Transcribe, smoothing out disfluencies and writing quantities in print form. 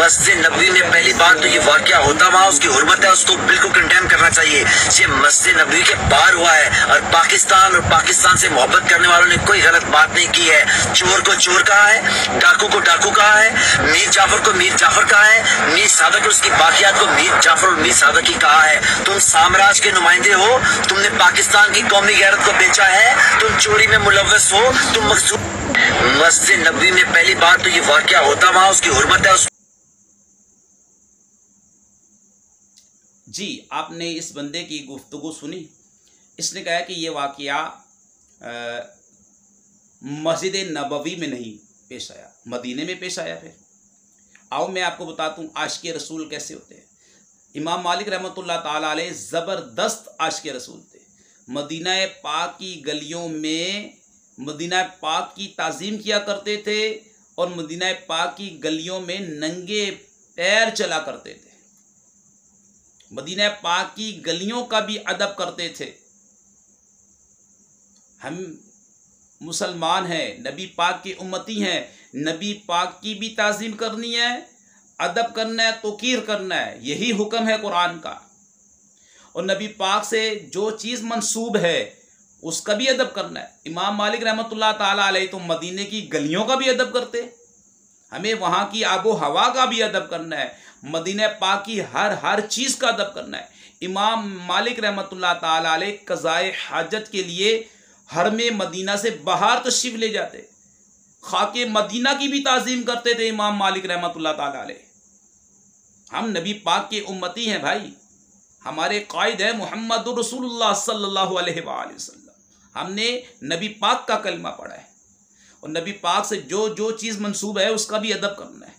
मस्जिद नबवी में पहली बार तो ये वाकया होता वहाँ उसकी हुर्मत है, उसको बिल्कुल कंडेम करना चाहिए। ये मस्जिद नबवी के बाहर हुआ है और पाकिस्तान से मोहब्बत करने वालों ने कोई गलत बात नहीं की है। चोर को चोर कहा है, डाकू को डाकू कहा है, मीर जाफर को मीर जाफर कहा है, मीर सादक उसकी बाकियात को मीर जाफर और मीर सादक ही कहा है। तुम साम्राज्य के नुमाइंदे हो, तुमने पाकिस्तान की कौमी गैरत को बेचा है, तुम चोरी में मुलव्वस हो, तुम मस्जिद नबवी में पहली बार तो ये वाकया होता वहाँ उसकी हुर्मत है। जी, आपने इस बंदे की गुफ्तगू सुनी। इसने कहा कि ये वाकया मस्जिद नबवी में नहीं पेश आया, मदीने में पेश आया। फिर आओ मैं आपको बताता हूँ आशिक़ रसूल कैसे होते हैं। इमाम मालिक रहमतुल्लाह ताला अलैह ज़बरदस्त आशिक़ रसूल थे। मदीना पाक की गलियों में मदीना पाक की ताज़ीम किया करते थे और मदीना पाक की गलियों में नंगे पैर चला करते थे। मदीना पाक की गलियों का भी अदब करते थे। हम मुसलमान हैं, नबी पाक की उम्मती हैं, नबी पाक की भी ताज़ीम करनी है, अदब करना है, तौक़ीर करना है। यही हुक्म है कुरान का। और नबी पाक से जो चीज़ मंसूब है उसका भी अदब करना है। इमाम मालिक रहमतुल्लाह ताला अलैह तो मदीने की गलियों का भी अदब करते, हमें वहाँ की आबो हवा का भी अदब करना है, मदीना पाक की हर चीज़ का अदब करना है। इमाम मालिक रहमतुल्लाह ताला अलैह क़ज़ाए हाजत के लिए हरम मदीना से बाहर तशरीफ़ ले जाते, खाके मदीना की भी ताज़ीम करते थे इमाम मालिक रहमतुल्लाह ताला अलैह। हम नबी पाक के उम्मती हैं भाई। हमारे कायद है मुहम्मदुर रसूलुल्लाह सल्लल्लाहु अलैहि वसल्लम। हमने नबी पाक का कलमा पढ़ा है और नबी पाक से जो जो चीज़ मंसूब है उसका भी अदब करना है।